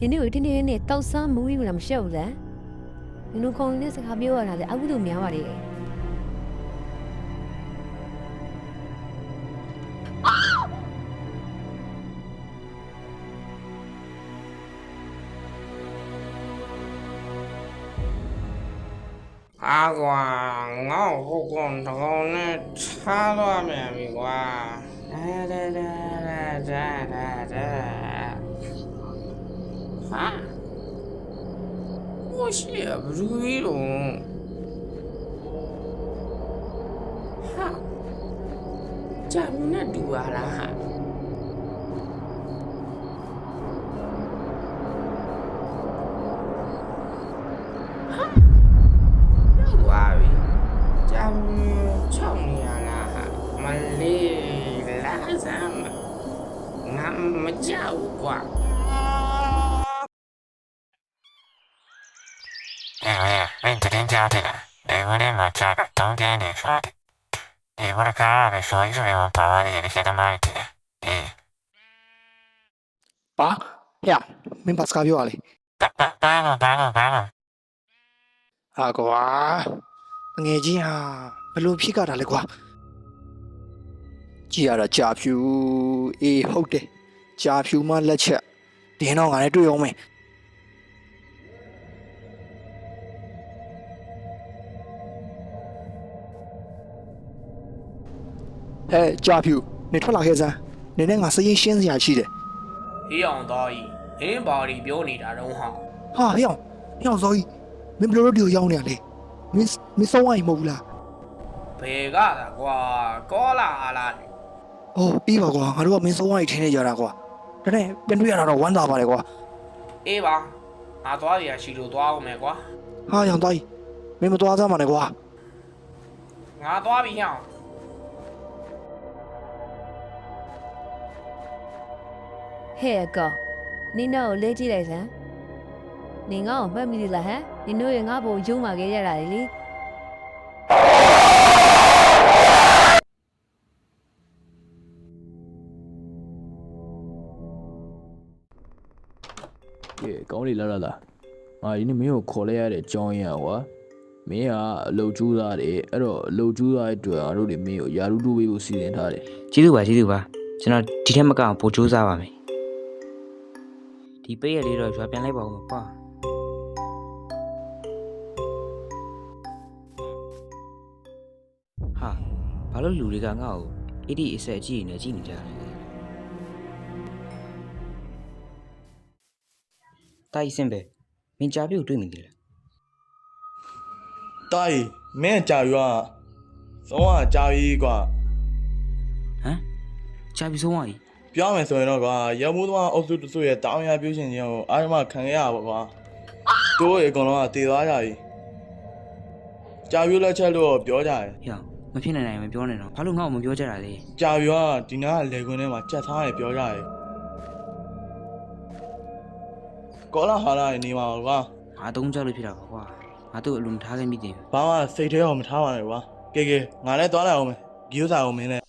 ယနေ့ဒီနေ့နဲ့တောက်ဆန်းမူကြီးကလည်းမရှက်ဘူးလားနင်တို့ခေါင်းနဲ့စကားပြောရတာလေအခုတို့များပါလေအာကွာငေါ့ဟုတ်ကောင်တကောင်နဲ့ထားသွားမြန်ပြီကွာဟာ我是不是一种？哈，咱们那多了哈。哈，那瓜呗，咱们唱呀啦哈，没嘞拉咱们，俺们家务瓜。你这天家的了，你我的妈家个冬天的啥的，你我的家的所以说要把你的现在买的，ပါဟဲ့မင်းဘာစကားပြောရလဲဟာကွာငယ်ချင်းဟာဘလို့ဖြစ်ကြတာလဲကွာကြည်ရတာကြာဖြူအေးဟုတ်တယ်ကြာဖြူမှလက်ချက်ဒီတော့ငါလည်းတွေ့အောင်မယ်ဟဲ့ကြာဖြူနေထွက်လာခဲ့စမ်းနေနဲ့ငါစရင်ရှင်းစရာရှိတယ် ဟေးအောင်သားကြီးအင်းပါရီပြောနေတာတော့ဟာ ဟာဟဲ့အောင်စောကြီးမင်းဘလို့တို့ရောက်နေရလဲမင်းစောဝိုင်းမဟုတ်ဘူးလား ဘယ်ကသာကွာကောလာအားလား ။အော်ပြီးပါကွာငါတို့ကမင်းစောဝိုင်းထင်းနေကြတာကွာ။ဒါနဲ့ပြန်တွေ့ရတာတော့ဝမ်းသာပါတယ်ကွာ အေးပါငါသွားရရှိလို့သွားအောင်မယ်ကွာ ။ဟာရောင်သားကြီးမင်းမသွားစမ်းပါနဲ့ကွာ ငါသွားပြီဟောင်း ဟဲ့ကောနင်တော့လဲကြည့်လိုက်စမ်းနင်ငါ့ကိုမှတ်မိသလားဟမ်နင်တို့ရဲ့ငါ့ဘုံယုံမာခဲ့ရတာလေ ကဲကောင်းလေလာငါဒီနေ့မင်းကိုခေါ်လိုက်ရတဲ့အကြောင်းရင်းကွာမင်းကအလုပ်ကျူးသားတယ်အဲ့တော့အလုပ်ကျူးသားအတွက်ငါတို့တွေမင်းကိုယာရုတိုးပေးဖို့စီစဉ်ထားတယ် ကျေးဇူးပါကျွန်တော်ဒီထက်မကအောင်ပို့စူးစမ်းပါမယ်ဒီပေးရလေးတော့ရွာပြန်လိုက်ပါဦးကွာဟာဘာလို့လူတွေကငါ့ကိုအဲ့ဒီအဆက်အကြည့်နေကြည့်နေကြတယ်တိုင်စင်ပဲမင်းကြာပြုတ်တွေ့မိတယ်လား တာကြီးမင်းကြာရွာဆုံးကကြာပြီကွာ ဟမ်ကြာပြီဆုံးသွားပြီ ပြောမယ်ဆိုရင်တော့ကွာရမိုးသမားအုပ်စုတစုရဲ့တောင်းရပြုရှင်ခြင်းကိုအားမခံခဲ့ရပါကွာတို့ရေအကုန်လုံးကတည်သွားကြပြီကြာပြိုးလက်ချက်လို့ပြောကြတယ် ဟေ့မဖြစ်နိုင်မပြောနဲ့တော့ဘာလို့ငါ့ကိုမပြောကြတာလဲ ကြာပြိုးကဒီနားလေခွင်းထဲမှာကြက်ထားတယ်ပြောကြတယ်ကောလာဟာလာနေမှာကွာ ငါတုံးကြလို့ဖြစ်တာပါကွာငါတို့အလိုမထားခဲ့မိတယ် ဘာမှစိတ်ထဲအောင်မထားပါနဲ့ကွာကဲငါလည်းသွားလိုက်အောင်မယ်ဂီယိုစာအောင်မင်းနဲ့